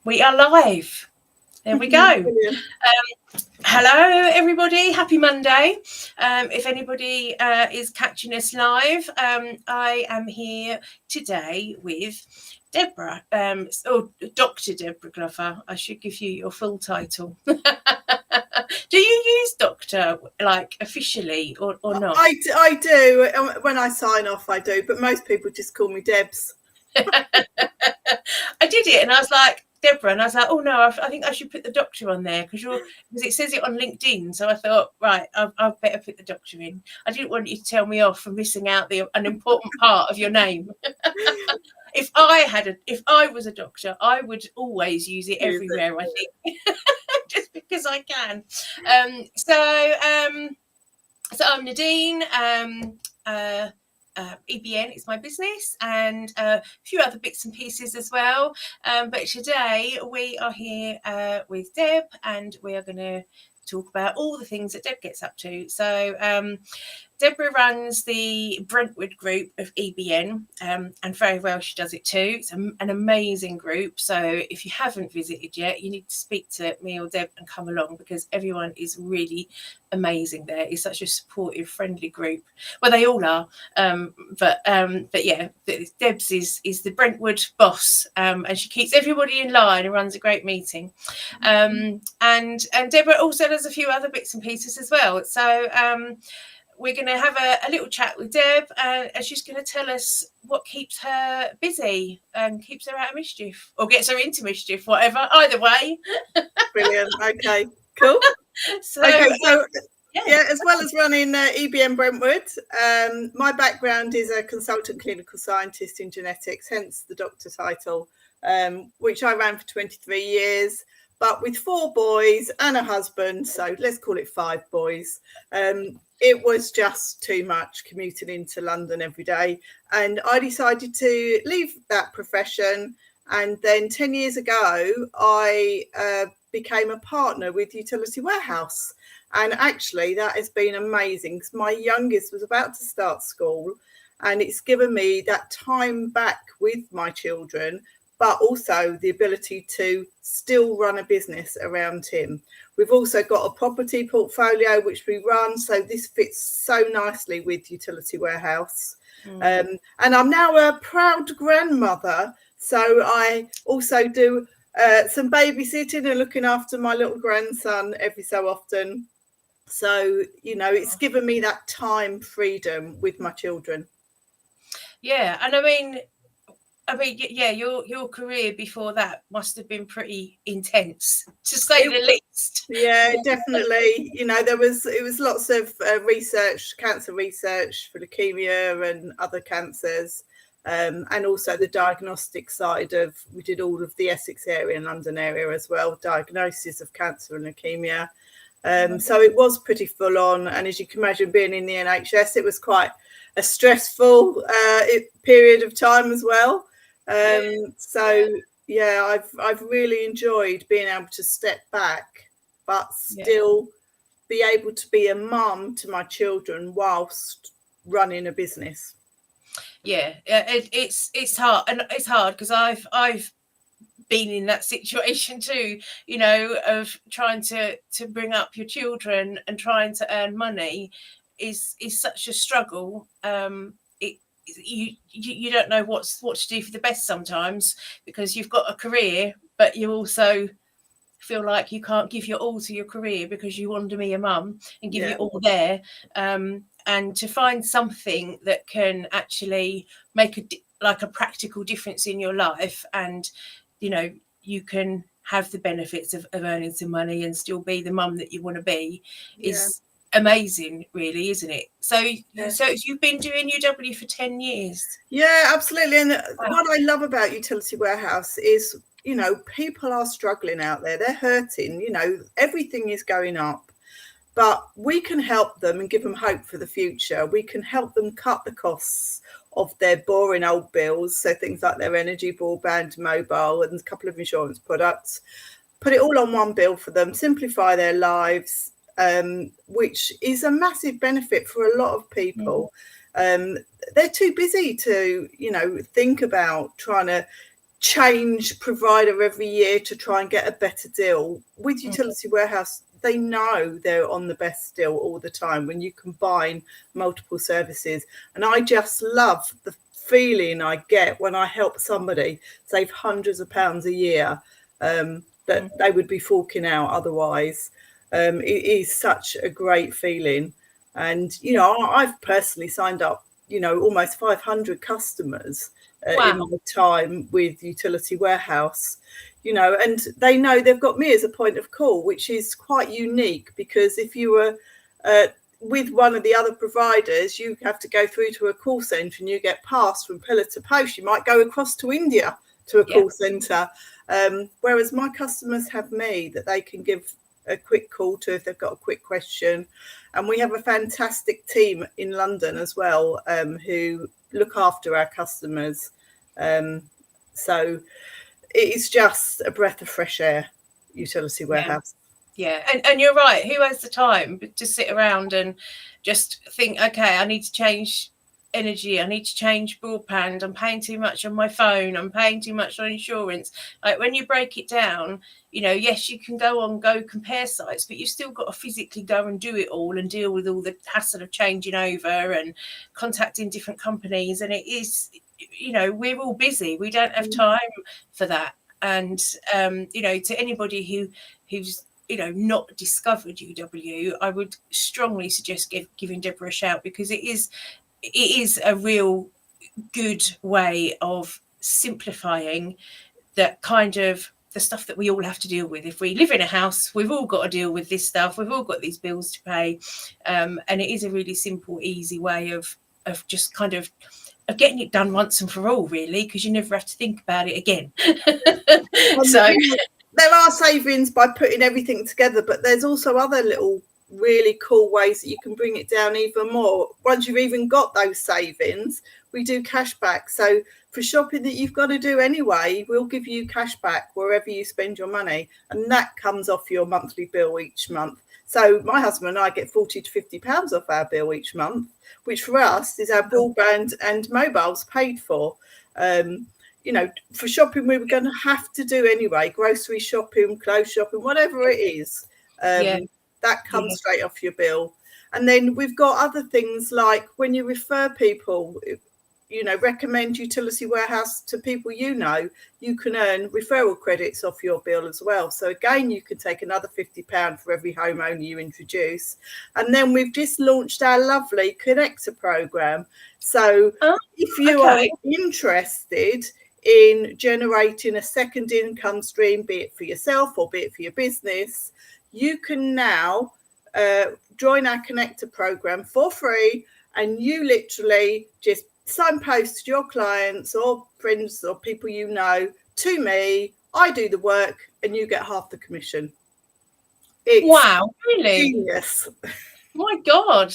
We are live. There we go. Hello, everybody. Happy Monday. If anybody is catching us live, I am here today with Debra, or Dr Debra Glover. I should give you your full title. Do you use doctor, like, officially or not? I do. When I sign off, I do. But most people just call me Debs. I did it and I was like, Debra, and I was like, oh no, I think I should put the doctor on there because it says it on LinkedIn. So I thought, right, I'll better put the doctor in. I didn't want you to tell me off for missing out an important part of your name. If I was a doctor, I would always use it everywhere. I think, just because I can. So I'm Nadine. EBN is my business, and a few other bits and pieces as well. But today we are here with Deb, and we are going to talk about all the things that Deb gets up to. So Debra runs the Brentwood group of EBN, and very well she does it too. It's an amazing group. So if you haven't visited yet, you need to speak to me or Deb and come along, because everyone is really amazing there. It's such a supportive, friendly group. Well, they all are, but yeah, Deb's is the Brentwood boss, and she keeps everybody in line and runs a great meeting. And Debra also does a few other bits and pieces as well. So we're going to have a little chat with Deb, and she's going to tell us what keeps her busy and keeps her out of mischief, or gets her into mischief, whatever. Either way. Brilliant. Okay, cool. So yeah, as well as running EBN Brentwood, my background is a consultant clinical scientist in genetics, hence the doctor title, which I ran for 23 years. But with 4 boys and a husband, so let's call it 5 boys, it was just too much commuting into London every day. And I decided to leave that profession. And then 10 years ago, I became a partner with Utility Warehouse. And actually, that has been amazing, because my youngest was about to start school, and it's given me that time back with my children, but also the ability to still run a business around him. We've also got a property portfolio which we run, so this fits so nicely with Utility Warehouse. And I'm now a proud grandmother, so I also do some babysitting and looking after my little grandson every so often. So, you know, it's given me that time freedom with my children. Yeah, and I mean, yeah, your career before that must have been pretty intense, to say the least. Yeah, definitely. You know, it was lots of research, cancer research for leukemia and other cancers, and also the diagnostic side of, we did all of the Essex area and London area as well, diagnosis of cancer and leukemia. So it was pretty full on, and as you can imagine, being in the NHS, it was quite a stressful period of time as well. So yeah, I've really enjoyed being able to step back, but still be able to be a mum to my children whilst running a business. Yeah, it's hard, and it's hard because I've been in that situation too, you know, of trying to bring up your children and trying to earn money is such a struggle. You don't know what to do for the best sometimes, because you've got a career, but you also feel like you can't give your all to your career because you want to be a mum and give your all there. And to find something that can actually make a practical difference in your life, and you know, you can have the benefits of earning some money and still be the mum that you want to be, is amazing, really, isn't it? So you've been doing UW for 10 years. Yeah, absolutely. And what I love about Utility Warehouse is, you know, people are struggling out there. They're hurting. You know, everything is going up, but we can help them and give them hope for the future. We can help them cut the costs of their boring old bills, so things like their energy, broadband, mobile, and a couple of insurance products. Put it all on one bill for them, simplify their lives, which is a massive benefit for a lot of people. They're too busy to, you know, think about trying to change provider every year to try and get a better deal. With Utility Warehouse, they know they're on the best deal all the time when you combine multiple services. And I just love the feeling I get when I help somebody save hundreds of pounds a year that they would be forking out otherwise. It is such a great feeling. And, you know, I've personally signed up, you know, almost 500 customers in my time with Utility Warehouse, you know, and they know they've got me as a point of call, which is quite unique, because if you were with one of the other providers, you have to go through to a call centre and you get passed from pillar to post. You might go across to India to a call centre, whereas my customers have me that they can give a quick call to if they've got a quick question. And we have a fantastic team in London as well, who look after our customers. So it is just a breath of fresh air, Utility Warehouse. Yeah, and you're right. Who has the time to sit around and just think, okay, I need to change energy, I need to change broadband, I'm paying too much on my phone, I'm paying too much on insurance. Like, when you break it down, you know, yes, you can go compare sites, but you've still got to physically go and do it all and deal with all the hassle of changing over and contacting different companies. And it is, you know, we're all busy, we don't have time for that. And you know, to anybody who's you know not discovered UW, I would strongly suggest giving Deborah a shout, because it is a real good way of simplifying that kind of the stuff that we all have to deal with. If we live in a house, we've all got to deal with this stuff, we've all got these bills to pay, and it is a really simple, easy way of just kind of getting it done once and for all, really, because you never have to think about it again. So there are savings by putting everything together, but there's also other little really cool ways that you can bring it down even more. Once you've even got those savings, we do cash back. So for shopping that you've got to do anyway, we'll give you cash back wherever you spend your money, and that comes off your monthly bill each month. So my husband and I get 40 to 50 pounds off our bill each month, which for us is our broadband and mobiles paid for. You know, for shopping we were going to have to do anyway, grocery shopping, clothes shopping, whatever it is, that comes straight off your bill. And then we've got other things like when you refer people, you know, recommend Utility Warehouse to people you know, you can earn referral credits off your bill as well. So again, you can take another £50 for every homeowner you introduce. And then we've just launched our lovely connector program. So if you are interested in generating a second income stream, be it for yourself or be it for your business, you can now join our connector program for free, and you literally just signpost your clients or friends or people you know to me. I do the work and you get half the commission. It's wow, really? Genius. My God.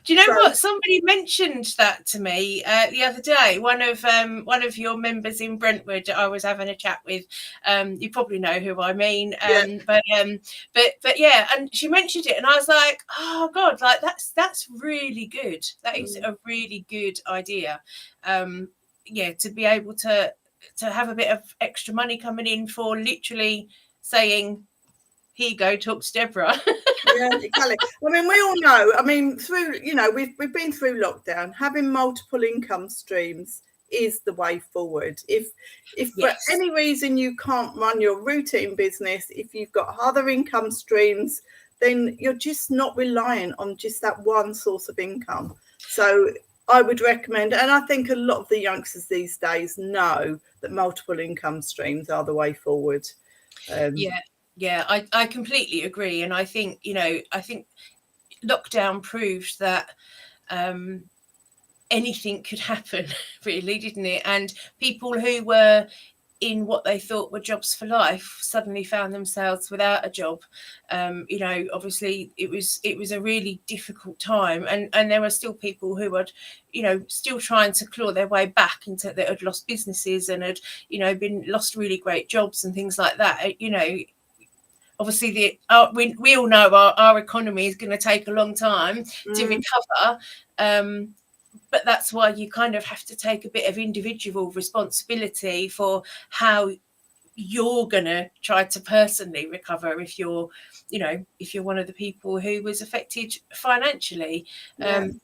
Do you know what? Somebody mentioned that to me the other day. One of your members in Brentwood I was having a chat with. You probably know who I mean. But yeah, and she mentioned it and I was like, oh God, like that's really good. That is a really good idea. Yeah, to be able to have a bit of extra money coming in for literally saying, here you go, talk to Deborah. Yeah, exactly. I mean, we all know, I mean, through, you know, we've been through lockdown, having multiple income streams is the way forward. If for any reason you can't run your routine business, if you've got other income streams, then you're just not reliant on just that one source of income. So I would recommend, and I think a lot of the youngsters these days know that multiple income streams are the way forward. Yeah, I completely agree. And I think, you know, lockdown proved that anything could happen, really, didn't it? And people who were in what they thought were jobs for life suddenly found themselves without a job. You know, obviously it was a really difficult time, and there were still people who had, you know, still trying to claw their way back into, that had lost businesses and had, you know, lost really great jobs and things like that. You know, obviously we all know our economy is going to take a long time to recover, but that's why you kind of have to take a bit of individual responsibility for how you're going to try to personally recover if you're one of the people who was affected financially. And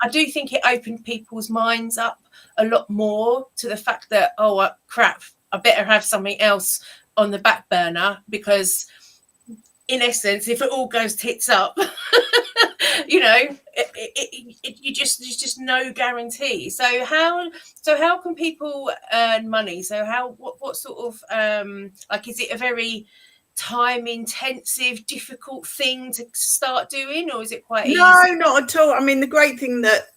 I do think it opened people's minds up a lot more to the fact that, oh crap, I better have something else on the back burner, because in essence, if it all goes tits up, there's just no guarantee. So how can people earn money? So what sort of is it a very time intensive, difficult thing to start doing, or is it quite easy? No, not at all. I mean, the great thing that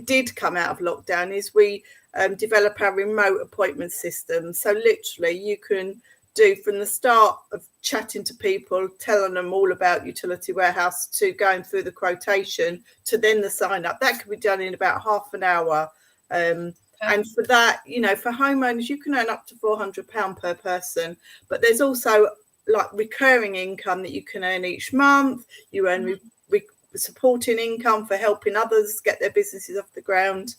did come out of lockdown is we develop our remote appointment system. So literally you can do from the start of chatting to people, telling them all about Utility Warehouse, to going through the quotation, to then the sign up. That can be done in about half an hour. And for that, for homeowners, you can earn up to £400 per person. But there's also like recurring income that you can earn each month. You earn supporting income for helping others get their businesses off the ground.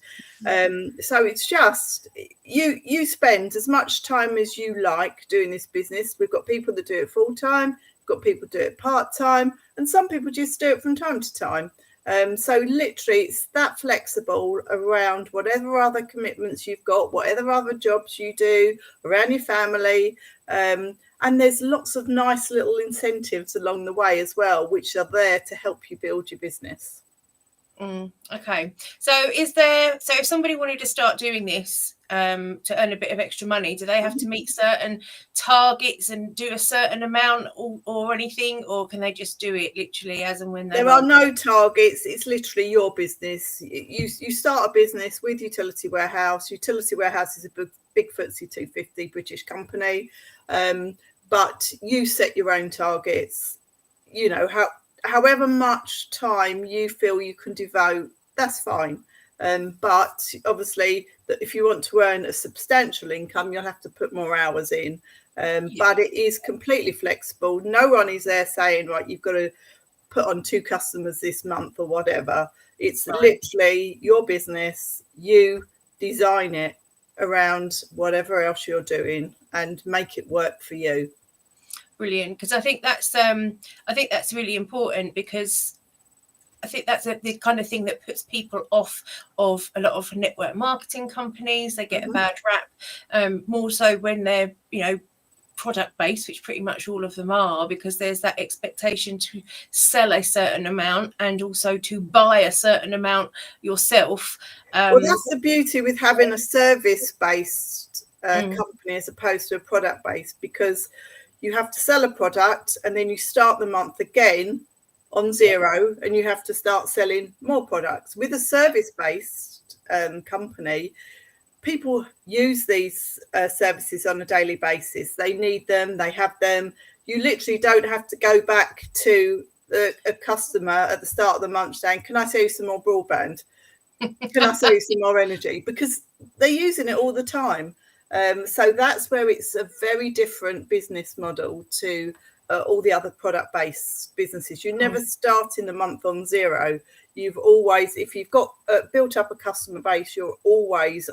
So it's just you spend as much time as you like doing this business. We've got people that do it full time, we've got people do it part time, and some people just do it from time to time. So literally it's that flexible around whatever other commitments you've got, whatever other jobs you do around your family. And there's lots of nice little incentives along the way as well, which are there to help you build your business. Okay. So if somebody wanted to start doing this to earn a bit of extra money, do they have to meet certain targets and do a certain amount or anything, or can they just do it literally as and when they There are no targets. It's literally your business. You start a business with Utility Warehouse. Utility Warehouse is a big FTSE 250 British company. But you set your own targets. However much time you feel you can devote, that's fine. But obviously, if you want to earn a substantial income, you'll have to put more hours in. But it is completely flexible. No one is there saying, right, you've got to put on 2 customers this month or whatever. It's literally your business. You design it around whatever else you're doing and make it work for you. Brilliant, because I think that's really important, because I think that's the kind of thing that puts people off of a lot of network marketing companies. They get a bad rap, more so when they're product based, which pretty much all of them are, because there's that expectation to sell a certain amount and also to buy a certain amount yourself. Well, that's the beauty with having a service based company as opposed to a product based, because you have to sell a product and then you start the month again on zero and you have to start selling more products. With a service based company, people use these services on a daily basis. They need them, they have them. You literally don't have to go back to a customer at the start of the month saying, can I sell you some more broadband? Can I sell you some more energy? Because they're using it all the time. So that's where it's a very different business model to all the other product-based businesses. You never start in the month on zero. You've always, if you've got built up a customer base, you're always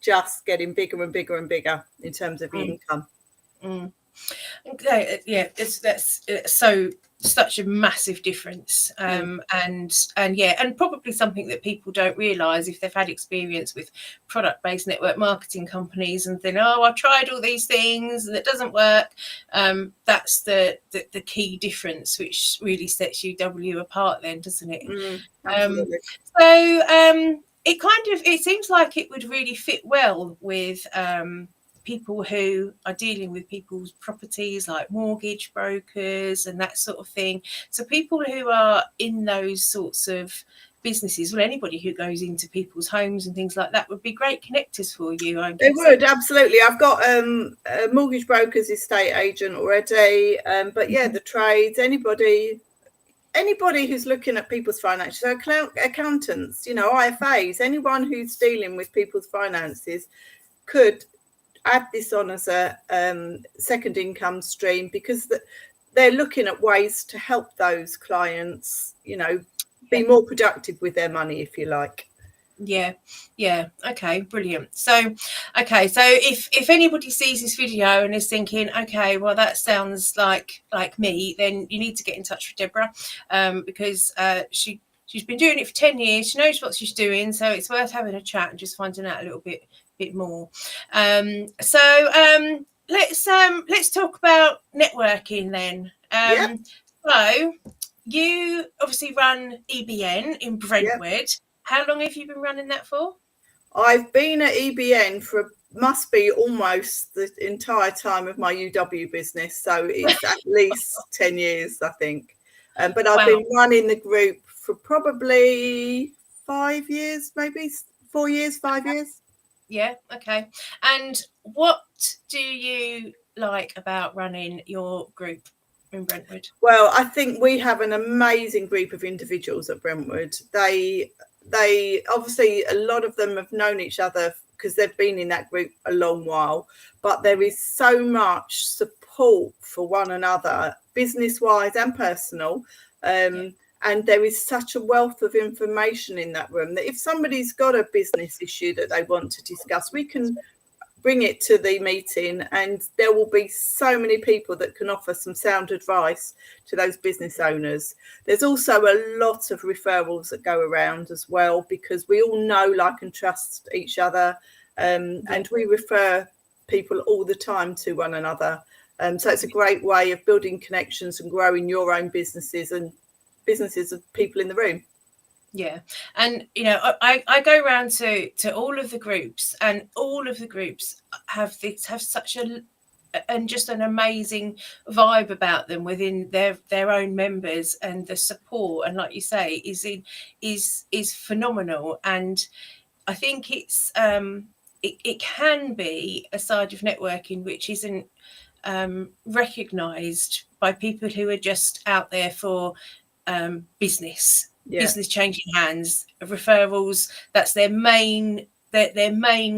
just getting bigger and bigger and bigger in terms of income. Okay, yeah, that's such a massive difference, and probably something that people don't realise if they've had experience with product-based network marketing companies and think, oh, I've tried all these things and it doesn't work. That's the key difference, which really sets UW apart then, doesn't it? Absolutely. It seems like it would really fit well with people who are dealing with people's properties, like mortgage brokers and that sort of thing. So people who are in those sorts of businesses, well, anybody who goes into people's homes and things like that would be great connectors for you, I guess. They would, absolutely. I've got a mortgage broker's estate agent already, but yeah, the trades, anybody who's looking at people's finances, so accountants, IFAs, anyone who's dealing with people's finances could add this on as a second income stream, because they're looking at ways to help those clients, be more productive with their money, if you like. Yeah. Okay, brilliant. So if anybody sees this video and is thinking, okay, well, that sounds like me, then you need to get in touch with Deborah, because she's been doing it for 10 years. She knows what she's doing, so it's worth having a chat and just finding out a little bit more. Let's talk about networking then. So you obviously run EBN in Brentwood. Yep. How long have you been running that for? I've been at EBN for must be almost the entire time of my UW business, so it's at least 10 years, I think. But I've been running the group for probably 5 years, maybe 4 years, 5 years. Yeah, okay. And what do you like about running your group in Brentwood? Well, I think we have an amazing group of individuals at Brentwood. They obviously, a lot of them have known each other because they've been in that group a long while, but there is so much support for one another, business-wise and personal. And there is such a wealth of information in that room that if somebody's got a business issue that they want to discuss, we can bring it to the meeting and there will be so many people that can offer some sound advice to those business owners. There's also a lot of referrals that go around as well, because we all know, like, and trust each other, and we refer people all the time to one another. So it's a great way of building connections and growing your own businesses and businesses of people in the room. Yeah, and you know, I go around to all of the groups, and all of the groups have such just an amazing vibe about them within their own members, and the support, and like you say, is phenomenal. And I think it's it can be a side of networking which isn't recognised by people who are just out there for business changing hands, referrals. That's their main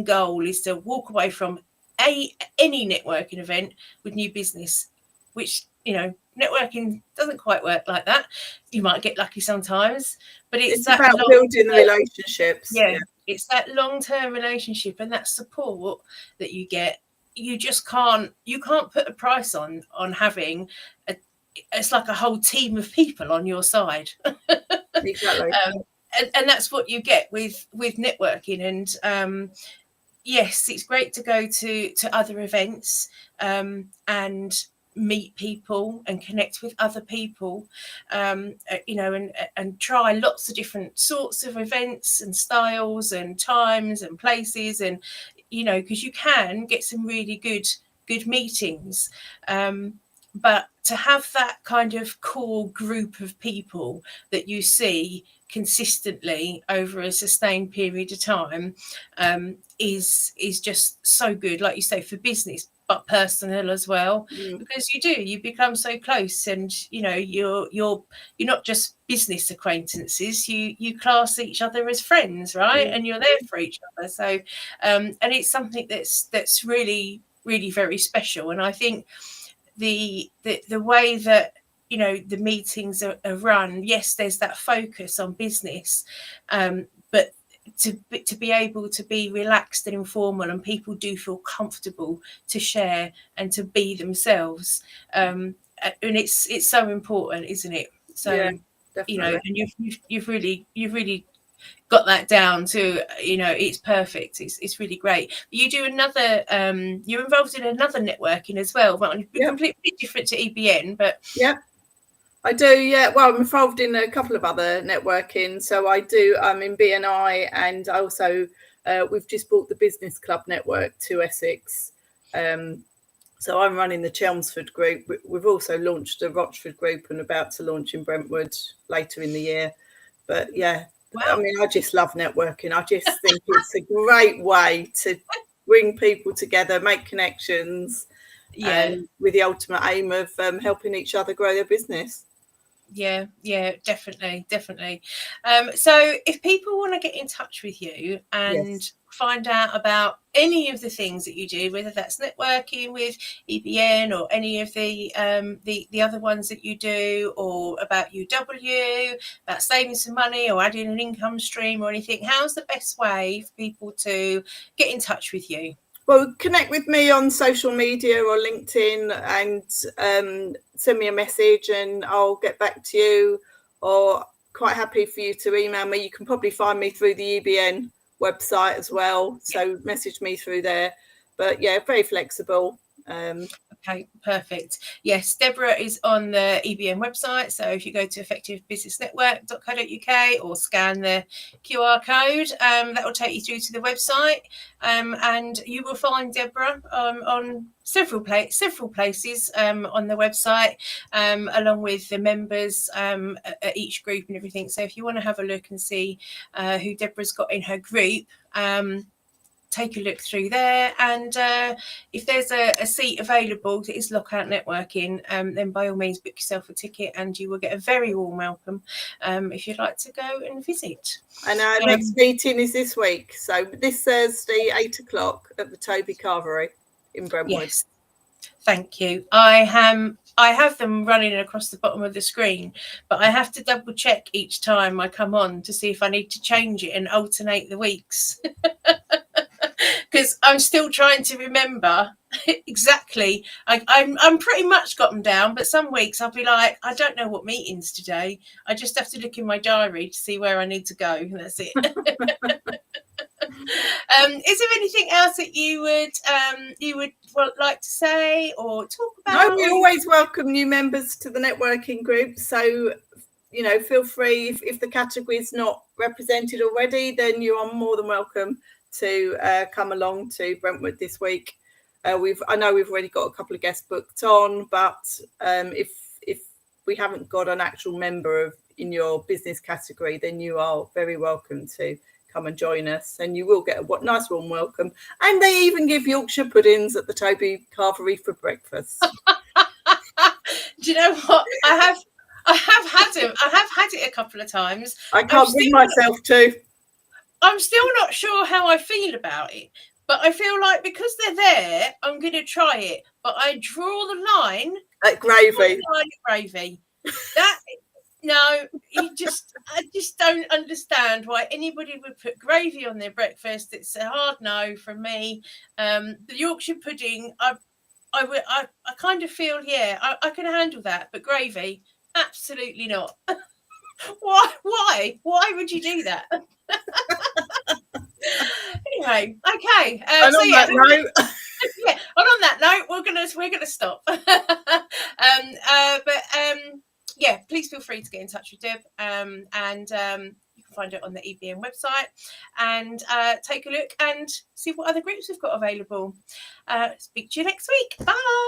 goal, is to walk away from any networking event with new business, which, you know, networking doesn't quite work like that. You might get lucky sometimes, but it's that about building relationships. It's that long-term relationship and that support that you get. You just can't put a price on having it's like a whole team of people on your side. Exactly. And that's what you get with networking. And yes, it's great to go to other events and meet people and connect with other people, you know, and try lots of different sorts of events and styles and times and places, and you know, because you can get some really good meetings. But to have that kind of core group of people that you see consistently over a sustained period of time is just so good, like you say, for business, but personal as well, because you become so close, and you know, you're not just business acquaintances, you class each other as friends, right? And you're there for each other. So and it's something that's really, really very special. And I think the way that, you know, the meetings are run, yes, there's that focus on business, but to be able to be relaxed and informal, and people do feel comfortable to share and to be themselves, and it's so important, isn't it? So you know, and you've really got that down to, you know, it's perfect. It's really great. You do another you're involved in another networking as well, completely different to EBN, but I do. Well, I'm involved in a couple of other networking. So I do, I'm in BNI, and I also we've just bought the Business Club Network to Essex. So I'm running the Chelmsford group. We've also launched a Rochford group and about to launch in Brentwood later in the year. But I mean, I just love networking. I just think it's a great way to bring people together, make connections, with the ultimate aim of helping each other grow their business. Yeah, definitely. So if people want to get in touch with you and find out about any of the things that you do, whether that's networking with EBN or any of the other ones that you do, or about UW, about saving some money or adding an income stream or anything, how's the best way for people to get in touch with you? Well, connect with me on social media or LinkedIn and send me a message and I'll get back to you, or quite happy for you to email me. You can probably find me through the EBN website as well. So message me through there. But yeah, very flexible. Okay, perfect. Yes, Deborah is on the EBN website. So if you go to effectivebusinessnetwork.co.uk or scan the QR code, that will take you through to the website. And you will find Deborah on several places on the website, along with the members at each group and everything. So if you want to have a look and see who Deborah's got in her group, take a look through there, and if there's a seat available that is lockout networking, then by all means book yourself a ticket and you will get a very warm welcome if you'd like to go and visit. And our next meeting is this week, so this Thursday 8 o'clock at the Toby Carvery in Brentwood. Yes, thank you. I have them running across the bottom of the screen, but I have to double check each time I come on to see if I need to change it and alternate the weeks. Because I'm still trying to remember exactly. I'm pretty much got them down, but some weeks I'll be like, I don't know what meeting's today. I just have to look in my diary to see where I need to go, and that's it. Is there anything else that you would like to say or talk about? No, we always welcome new members to the networking group. So, you know, feel free, if the category is not represented already, then you are more than welcome to come along to Brentwood this week. I know we've already got a couple of guests booked on, but if we haven't got an actual member in your business category, then you are very welcome to come and join us, and you will get a nice warm welcome. And they even give Yorkshire puddings at the Toby Carvery for breakfast. Do you know what? I have had them. I have had it a couple of times. I can't bring myself to. I'm still not sure how I feel about it, but I feel like because they're there, I'm going to try it. But I draw the line at gravy. Gravy. No, I just don't understand why anybody would put gravy on their breakfast. It's a hard no from me. The Yorkshire pudding, I kind of feel, I can handle that, but gravy, absolutely not. Why would you do that? Anyway, okay. And on that note, and on that note, we're gonna stop. Please feel free to get in touch with Deb, and you can find it on the EBN website, and take a look and see what other groups we've got available. Speak to you next week. Bye.